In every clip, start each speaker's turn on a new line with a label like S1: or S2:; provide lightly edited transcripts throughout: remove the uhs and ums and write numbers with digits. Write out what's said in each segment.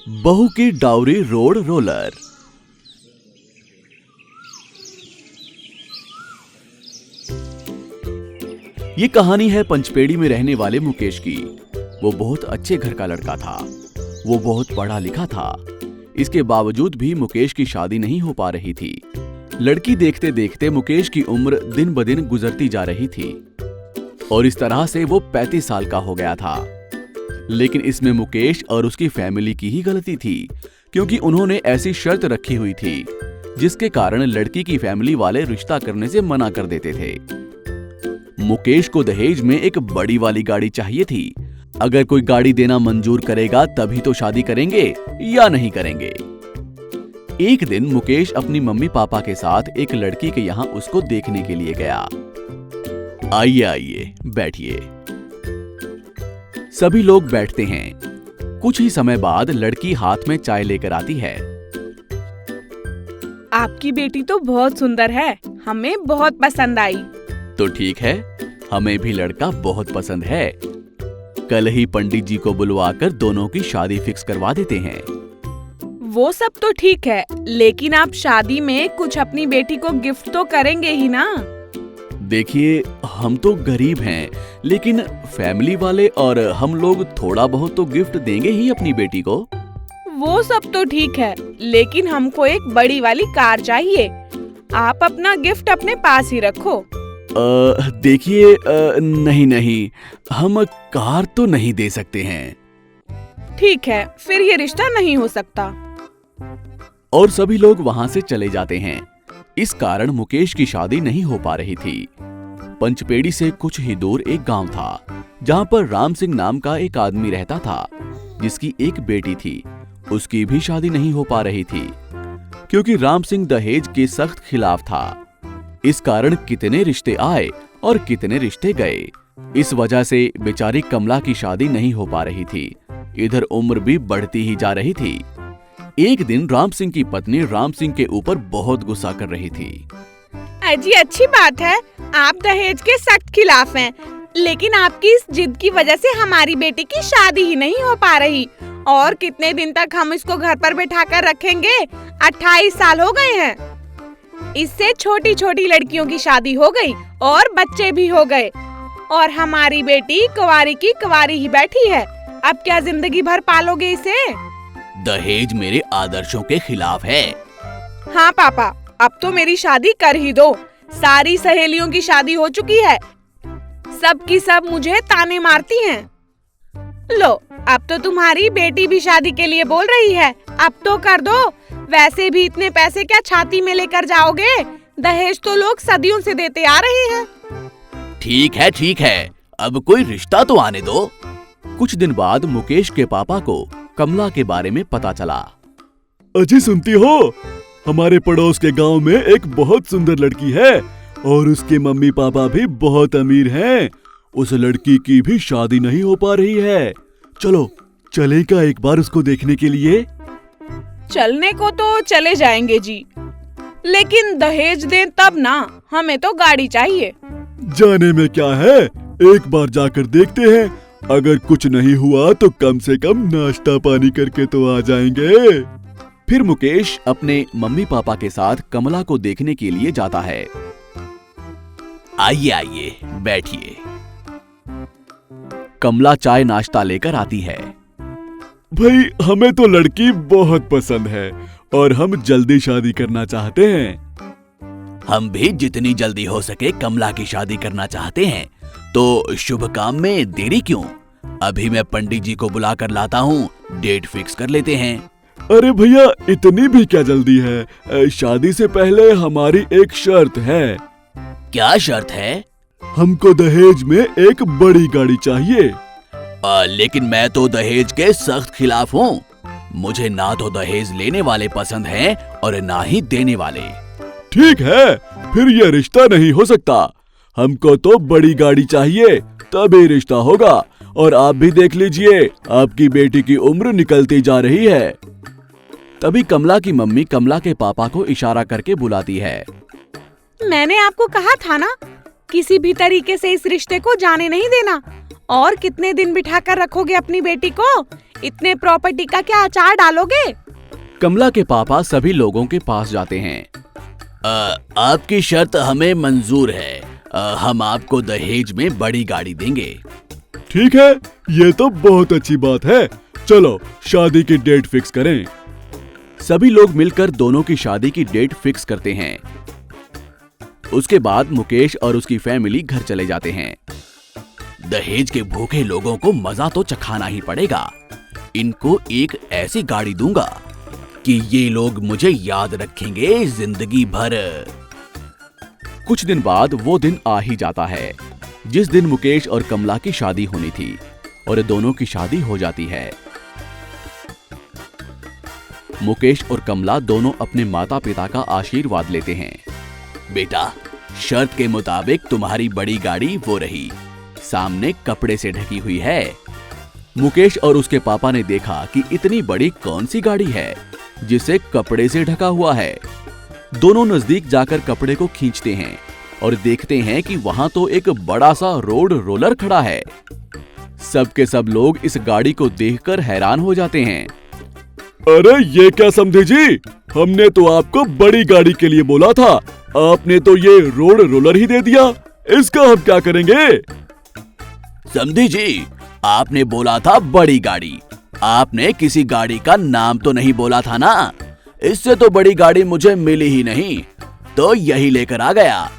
S1: बहू की dowry road roller. ये कहानी है पंचपेड़ी में रहने वाले मुकेश की। वो बहुत अच्छे घर का लड़का था। वो बहुत पढ़ा लिखा था। इसके बावजूद भी मुकेश की शादी नहीं हो पा रही थी। लड़की देखते देखते मुकेश की उम्र दिन ब दिन गुजरती जा रही थी और इस तरह से वो 35 साल का हो गया था। लेकिन इसमें मुकेश और उसकी फैमिली की ही गलती थी, क्योंकि उन्होंने ऐसी शर्त रखी हुई थी जिसके कारण लड़की की फैमिली वाले रिश्ता करने से मना कर देते थे। मुकेश को दहेज में एक बड़ी वाली गाड़ी चाहिए थी। अगर कोई गाड़ी देना मंजूर करेगा तभी तो शादी करेंगे या नहीं करेंगे। एक दिन मुकेश अपनी मम्मी पापा के साथ एक लड़की के यहाँ उसको देखने के लिए गया। आइए आइए बैठिए। सभी लोग बैठते हैं। कुछ ही समय बाद लड़की हाथ में चाय लेकर आती है।
S2: आपकी बेटी तो बहुत सुंदर है, हमें बहुत पसंद आई।
S1: तो ठीक है, हमें भी लड़का बहुत पसंद है। कल ही पंडित जी को बुलवाकर दोनों की शादी फिक्स करवा देते हैं।
S2: वो सब तो ठीक है, लेकिन आप शादी में कुछ अपनी बेटी को गिफ्ट तो करेंगे ही ना।
S1: देखिए, हम तो गरीब हैं, लेकिन फैमिली वाले और हम लोग थोड़ा बहुत तो गिफ्ट देंगे ही अपनी बेटी को।
S2: वो सब तो ठीक है, लेकिन हमको एक बड़ी वाली कार चाहिए। आप अपना गिफ्ट अपने पास ही रखो।
S1: देखिए, नहीं, हम कार तो नहीं दे सकते हैं।
S2: ठीक है, फिर ये रिश्ता नहीं हो सकता।
S1: और सभी लोग वहां से चले जाते हैं। इस कारण मुकेश की शादी नहीं हो पा रही थी। पंचपेड़ी से कुछ ही दूर एक गांव था, जहां पर राम सिंह नाम का एक आदमी रहता था, जिसकी एक बेटी थी। उसकी भी शादी नहीं हो पा रही थी, क्योंकि राम सिंह दहेज के सख्त खिलाफ था। इस कारण कितने रिश्ते आए और कितने रिश्ते गए। इस वजह से बेचारी कमला की शादी नहीं हो पा रही थी। इधर उम्र भी बढ़ती ही जा रही थी। एक दिन राम सिंह की पत्नी राम सिंह के ऊपर बहुत गुस्सा कर रही थी।
S2: अजी अच्छी बात है, आप दहेज के सख्त खिलाफ हैं, लेकिन आपकी इस जिद की वजह से हमारी बेटी की शादी ही नहीं हो पा रही। और कितने दिन तक हम इसको घर पर बैठा कर रखेंगे? 28 साल हो गए हैं। इससे छोटी छोटी लड़कियों की शादी हो गई और बच्चे भी हो गए, और हमारी बेटी कुंवारी की कुंवारी ही बैठी है। अब क्या जिंदगी भर पालोगे इसे?
S1: दहेज मेरे आदर्शों के खिलाफ है।
S2: हाँ पापा, अब तो मेरी शादी कर ही दो। सारी सहेलियों की शादी हो चुकी है, सब की सब मुझे ताने मारती हैं। लो, अब तो तुम्हारी बेटी भी शादी के लिए बोल रही है। अब तो कर दो। वैसे भी इतने पैसे क्या छाती में लेकर जाओगे? दहेज तो लोग सदियों से देते आ रहे हैं।
S1: ठीक है, अब कोई रिश्ता तो आने दो। कुछ दिन बाद मुकेश के पापा को कमला के बारे में पता चला।
S3: अजी सुनती हो, हमारे पड़ोस के गांव में एक बहुत सुंदर लड़की है और उसके मम्मी पापा भी बहुत अमीर हैं। उस लड़की की भी शादी नहीं हो पा रही है। चलो चलेगा एक बार उसको देखने के लिए?
S2: चलने को तो चले जाएंगे जी, लेकिन दहेज दें तब ना। हमें तो गाड़ी चाहिए।
S3: जाने में क्या है, एक बार जाकर देखते हैं। अगर कुछ नहीं हुआ तो कम से कम नाश्ता पानी करके तो आ जाएंगे।
S1: फिर मुकेश अपने मम्मी पापा के साथ कमला को देखने के लिए जाता है। आइए बैठिए। कमला चाय नाश्ता लेकर आती है।
S3: भाई, हमें तो लड़की बहुत पसंद है और हम जल्दी शादी करना चाहते हैं।
S1: हम भी जितनी जल्दी हो सके कमला की शादी करना चाहते हैं। तो शुभ काम में देरी क्यों? अभी मैं पंडित जी को बुला कर लाता हूँ, डेट फिक्स कर लेते हैं।
S3: अरे भैया, इतनी भी क्या जल्दी है? शादी से पहले हमारी एक शर्त है।
S1: क्या शर्त है?
S3: हमको दहेज में एक बड़ी गाड़ी चाहिए।
S1: लेकिन मैं तो दहेज के सख्त खिलाफ हूँ। मुझे ना तो दहेज लेने वाले पसंद हैं और ना ही देने वाले।
S3: ठीक है, फिर ये रिश्ता नहीं हो सकता। हमको तो बड़ी गाड़ी चाहिए, तभी रिश्ता होगा। और आप भी देख लीजिए, आपकी बेटी की उम्र निकलती जा रही है।
S1: तभी कमला की मम्मी कमला के पापा को इशारा करके बुलाती है।
S2: मैंने आपको कहा था ना, किसी भी तरीके से इस रिश्ते को जाने नहीं देना। और कितने दिन बिठा कर रखोगे अपनी बेटी को? इतने प्रॉपर्टी का क्या अचार डालोगे?
S1: कमला के पापा सभी लोगों के पास जाते हैं। आपकी शर्त हमें मंजूर है। हम आपको दहेज में बड़ी गाड़ी देंगे।
S3: ठीक है, ये तो बहुत अच्छी बात है। चलो शादी की डेट फिक्स करें।
S1: सभी लोग मिलकर दोनों की शादी की डेट फिक्स करते हैं। उसके बाद मुकेश और उसकी फैमिली घर चले जाते हैं। दहेज के भूखे लोगों को मजा तो चखाना ही पड़ेगा। इनको एक ऐसी गाड़ी दूंगा कि ये लोग मुझे याद रखेंगे जिंदगी भर। कुछ दिन बाद वो दिन आ ही जाता है जिस दिन मुकेश और कमला की शादी होनी थी, और दोनों की शादी हो जाती है। मुकेश और कमला दोनों अपने माता पिता का आशीर्वाद लेते हैं। बेटा, शर्त के मुताबिक तुम्हारी बड़ी गाड़ी वो रही, सामने कपड़े से ढकी हुई है। मुकेश और उसके पापा ने देखा कि इतनी बड़ी कौन सी गाड़ी है जिसे कपड़े से ढका हुआ है। दोनों नजदीक जाकर कपड़े को खींचते हैं और देखते हैं कि वहां तो एक बड़ा सा रोड रोलर खड़ा है। सबके सब लोग इस गाड़ी को देखकर हैरान हो जाते हैं।
S3: अरे ये क्या समझे जी, हमने तो आपको बड़ी गाड़ी के लिए बोला था, आपने तो ये रोड रोलर ही दे दिया। इसका हम क्या करेंगे?
S1: समधी जी, आपने बोला था बड़ी गाड़ी, आपने किसी गाड़ी का नाम तो नहीं बोला था ना। इससे तो बड़ी गाड़ी मुझे मिली ही नहीं, तो यही लेकर आ गया।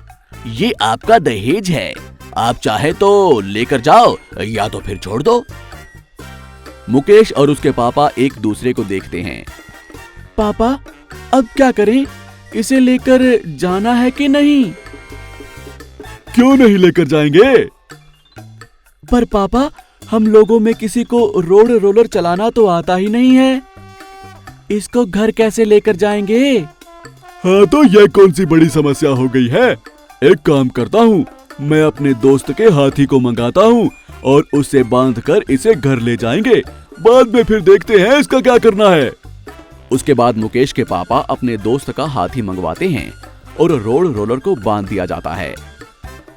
S1: ये आपका दहेज है, आप चाहे तो लेकर जाओ या तो फिर छोड़ दो। मुकेश और उसके पापा एक दूसरे को देखते हैं। पापा, अब क्या करें? इसे लेकर जाना है कि नहीं?
S3: क्यों नहीं लेकर जाएंगे?
S1: पर पापा, हम लोगों में किसी को रोड रोलर चलाना तो आता ही नहीं है। इसको घर कैसे लेकर जाएंगे?
S3: हाँ, तो यह कौन सी बड़ी समस्या हो गई है? एक काम करता हूँ, मैं अपने दोस्त के हाथी को मंगाता हूँ और उसे बांधकर इसे घर ले जाएंगे। बाद में फिर देखते हैं इसका क्या करना है।
S1: उसके बाद मुकेश के पापा अपने दोस्त का हाथी मंगवाते हैं और रोड रोलर को बांध दिया जाता है,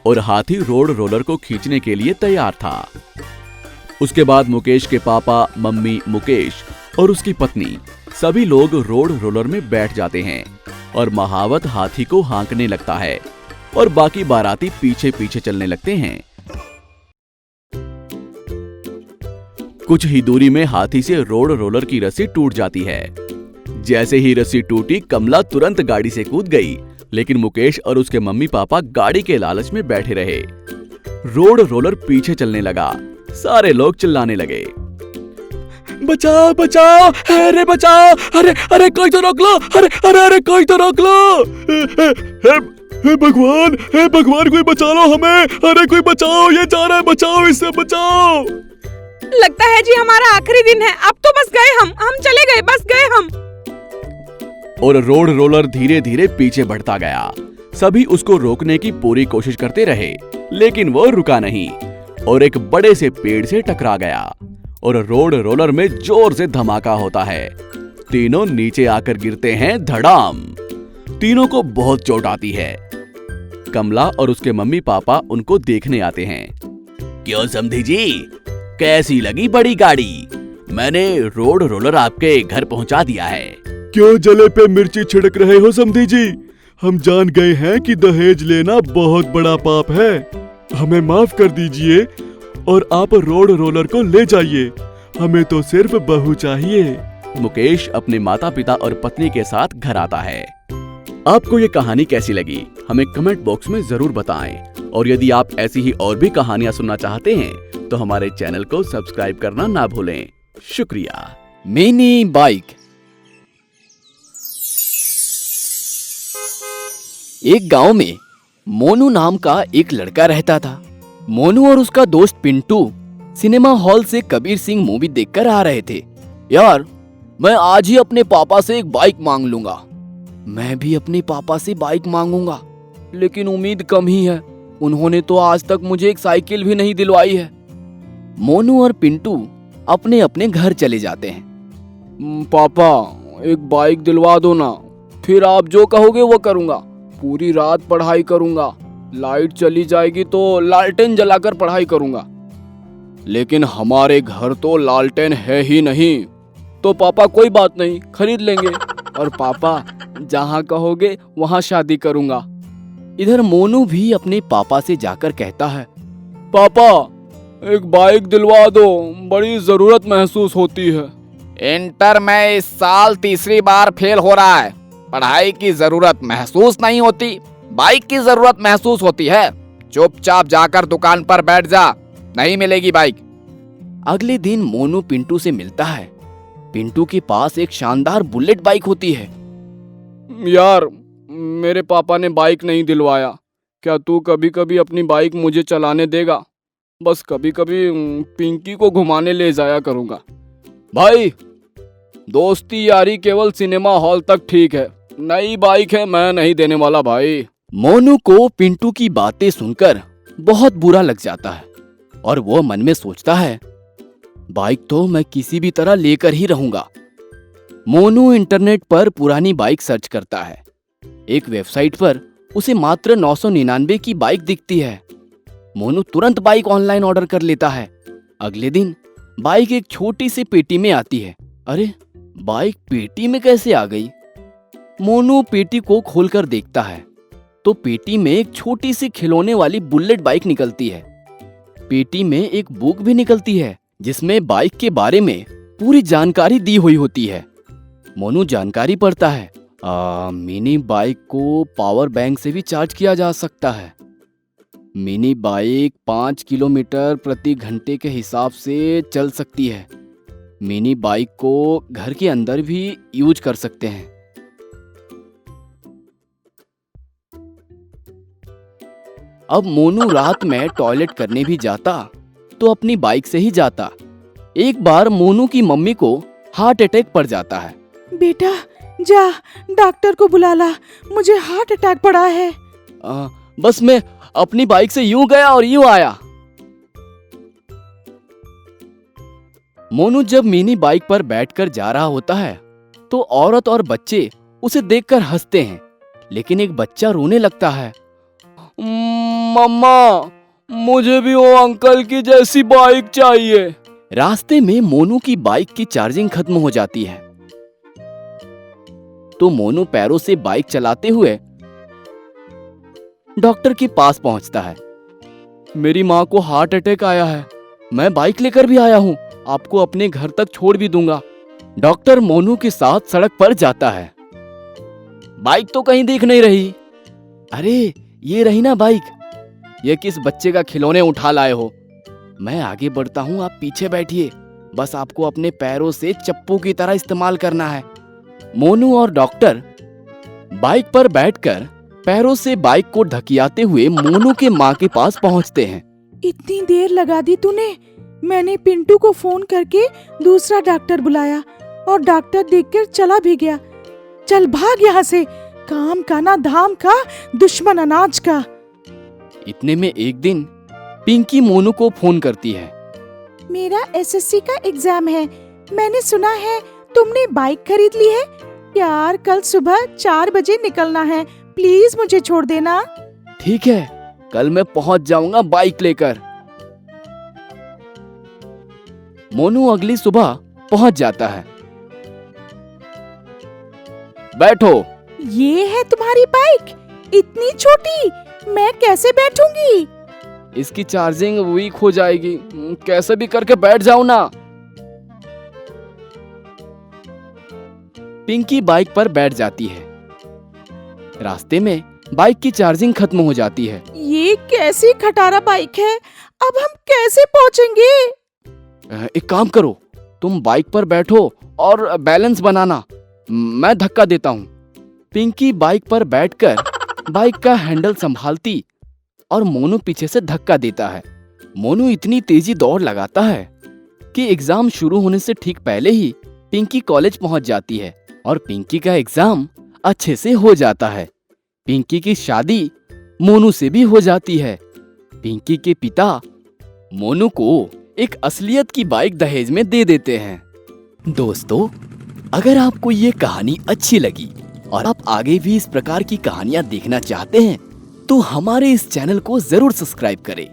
S1: और हाथी रोड रोलर को खींचने के लिए तैयार था। उसके बाद मुकेश के पापा, मम्मी, मुकेश और उसकी पत्नी सभी लोग रोड रोलर में बैठ जाते हैं और महावत हाथी को हाँकने लगता है और बाकी बाराती पीछे पीछे चलने लगते हैं। कुछ ही दूरी में हाथी से रोड रोलर की रस्सी टूट जाती है। जैसे ही रस्सी टूटी, कमला तुरंत गाड़ी से कूद गई, लेकिन मुकेश और उसके मम्मी पापा गाड़ी के लालच में बैठे रहे। रोड रोलर पीछे चलने लगा। सारे लोग चिल्लाने लगे,
S3: बचाओ बचाओ, अरे बचाओ, अरे अरे कोई तो रोक लो, अरे अरे अरे कोई तो रोक लो। हे भगवान कोई बचा लो हमें, अरे कोई बचाओ, ये जा रहा है, बचाओ, इससे बचाओ।
S2: लगता है जी हमारा आखिरी दिन है। अब तो बस गए हम चले गए, बस गए हम।
S1: और रोड रोलर धीरे धीरे पीछे बढ़ता गया। सभी उसको रोकने की पूरी कोशिश करते रहे, लेकिन वो रुका नहीं और एक बड़े से पेड़ से टकरा गया और रोड रोलर में जोर से धमाका होता है। तीनों नीचे आकर गिरते हैं धड़ाम। तीनों को बहुत चोट आती है। कमला और उसके मम्मी पापा उनको देखने आते हैं। क्यों समधी जी, कैसी लगी बड़ी गाड़ी? मैंने रोड रोलर आपके घर पहुंचा दिया है।
S3: क्यों जले पे मिर्ची छिड़क रहे हो समधी जी? हम जान गए हैं कि दहेज लेना बहुत बड़ा पाप है। हमें माफ कर दीजिए और आप रोड रोलर को ले जाइए, हमें तो सिर्फ बहू चाहिए।
S1: मुकेश अपने माता पिता और पत्नी के साथ घर आता है। आपको ये कहानी कैसी लगी हमें कमेंट बॉक्स में जरूर बताएं, और यदि आप ऐसी ही और भी कहानियां सुनना चाहते हैं तो हमारे चैनल को सब्सक्राइब करना ना भूलें। शुक्रिया।
S4: Mini bike. एक गांव में मोनू नाम का एक लड़का रहता था। मोनू और उसका दोस्त पिंटू सिनेमा हॉल से कबीर सिंह मूवी देखकर आ रहे थे। यार, मैं आज ही अपने पापा से एक बाइक मांग लूंगा। मैं भी अपने पापा से बाइक मांगूंगा, लेकिन उम्मीद कम ही है। उन्होंने तो आज तक मुझे एक साइकिल भी नहीं दिलवाई है। मोनू और पिंटू अपने अपने घर चले जाते हैं। पापा, एक बाइक दिलवा दो ना, फिर आप जो कहोगे वो करूंगा। पूरी रात पढ़ाई करूंगा, लाइट चली जाएगी तो लालटेन जलाकर पढ़ाई करूंगा। लेकिन हमारे घर तो लालटेन है ही नहीं। तो पापा कोई बात नहीं, खरीद लेंगे। और पापा जहाँ कहोगे वहाँ शादी करूँगा। इधर मोनू भी अपने पापा से जाकर कहता है, पापा एक बाइक दिलवा दो, बड़ी जरूरत महसूस होती है। इंटर में इस साल तीसरी बार फेल हो रहा है। पढ़ाई की जरूरत महसूस नहीं होती, बाइक की जरूरत महसूस होती है। चुपचाप जाकर दुकान पर बैठ जा, नहीं मिलेगी बाइक। अगले दिन मोनू पिंटू से मिलता है। पिंटू के पास एक शानदार बुलेट बाइक होती है। यार मेरे पापा ने बाइक नहीं दिलवाया, क्या तू कभी कभी अपनी बाइक मुझे चलाने देगा? बस कभी कभी पिंकी को घुमाने ले जाया करूंगा। भाई दोस्ती यारी केवल सिनेमा हॉल तक ठीक है, नई बाइक है मैं नहीं देने वाला भाई। मोनू को पिंटू की बातें सुनकर बहुत बुरा लग जाता है और वो मन में सोचता है, बाइक तो मैं किसी भी तरह लेकर ही रहूंगा। मोनू इंटरनेट पर पुरानी बाइक सर्च करता है। एक वेबसाइट पर उसे मात्र 999 की बाइक दिखती है। मोनू तुरंत बाइक ऑनलाइन ऑर्डर कर लेता है। अगले दिन बाइक एक छोटी सी पेटी में आती है। अरे बाइक पेटी में कैसे आ गई? मोनू पेटी को खोलकर देखता है तो पेटी में एक छोटी सी खिलौने वाली बुलेट बाइक निकलती है। पेटी में एक बुक भी निकलती है जिसमें बाइक के बारे में पूरी जानकारी दी हुई होती है। मोनू जानकारी पढ़ता है। मिनी बाइक को पावर बैंक से भी चार्ज किया जा सकता है। मिनी बाइक 5 किलोमीटर प्रति घंटे के हिसाब से चल सकती है। मिनी बाइक को घर के अंदर भी यूज कर सकते हैं। अब मोनू रात में टॉयलेट करने भी जाता तो अपनी बाइक से ही जाता। एक बार मोनू की मम्मी को हार्ट अटैक पड़ जाता है।
S2: बेटा जा डॉक्टर को बुला ला, मुझे हार्ट अटैक पड़ा है।
S4: बस मैं अपनी बाइक से यूं गया और यूं आया। मोनू जब मिनी बाइक पर बैठकर जा रहा होता है तो औरत और बच्चे उसे देखकर हंसते हैं, लेकिन एक बच्चा रोने लगता है। मम्मा मुझे भी वो अंकल की जैसी बाइक चाहिए। रास्ते में मोनू की बाइक की चार्जिंग खत्म हो जाती है तो मोनू पैरों से बाइक चलाते हुए डॉक्टर के पास पहुंचता है। मेरी माँ को हार्ट अटैक आया है, मैं बाइक लेकर भी आया हूँ, आपको अपने घर तक छोड़ भी दूंगा। डॉक्टर मोनू के साथ सड़क पर जाता है। बाइक तो कहीं दिख नहीं रही। अरे ये रही ना बाइक, ये किस बच्चे का खिलौने उठा लाए हो? मैं आगे बढ़ता हूँ, आप पीछे बैठिए, बस आपको अपने पैरों से चप्पू की तरह इस्तेमाल करना है। मोनू और डॉक्टर बाइक पर बैठकर पैरों से बाइक को ढकियाते हुए मोनू के माँ के पास पहुँचते हैं।
S2: इतनी देर लगा दी तूने, मैंने पिंटू को फोन करके दूसरा डॉक्टर बुलाया और डॉक्टर देखकर चला भी गया। चल भाग यहाँ से, काम का ना धाम का, दुश्मन अनाज का।
S4: इतने में एक दिन पिंकी मोनू को फोन करती है।
S2: मेरा एसएससी का एग्जाम है, मैंने सुना है तुमने बाइक खरीद ली है यार, कल सुबह 4 बजे निकलना है, प्लीज मुझे छोड़ देना।
S4: ठीक है, कल मैं पहुंच जाऊंगा बाइक लेकर। मोनू अगली सुबह पहुंच जाता है। बैठो।
S2: ये है तुम्हारी बाइक, इतनी छोटी, मैं कैसे बैठूंगी?
S4: इसकी चार्जिंग वीक हो जाएगी, कैसे भी करके बैठ जाओ ना। पिंकी बाइक पर बैठ जाती है। रास्ते में बाइक की चार्जिंग खत्म हो जाती है।
S2: ये कैसी खटारा बाइक है, अब हम कैसे पहुंचेंगे?
S4: एक काम करो, तुम बाइक पर बैठो और बैलेंस बनाना, मैं धक्का देता हूँ। पिंकी बाइक पर बैठकर बाइक का हैंडल संभालती और मोनू पीछे से धक्का देता है। मोनू इतनी तेजी दौड़ लगाता है कि एग्जाम शुरू होने से ठीक पहले ही पिंकी कॉलेज पहुंच जाती है और पिंकी का एग्जाम अच्छे से हो जाता है। पिंकी की शादी मोनू से भी हो जाती है। पिंकी के पिता मोनू को एक असलियत की बाइक दहेज में दे देते हैं। दोस्तों, अगर आपको ये कहानी अच्छी लगी और आप आगे भी इस प्रकार की कहानियां देखना चाहते हैं तो हमारे इस चैनल को जरूर सब्सक्राइब करें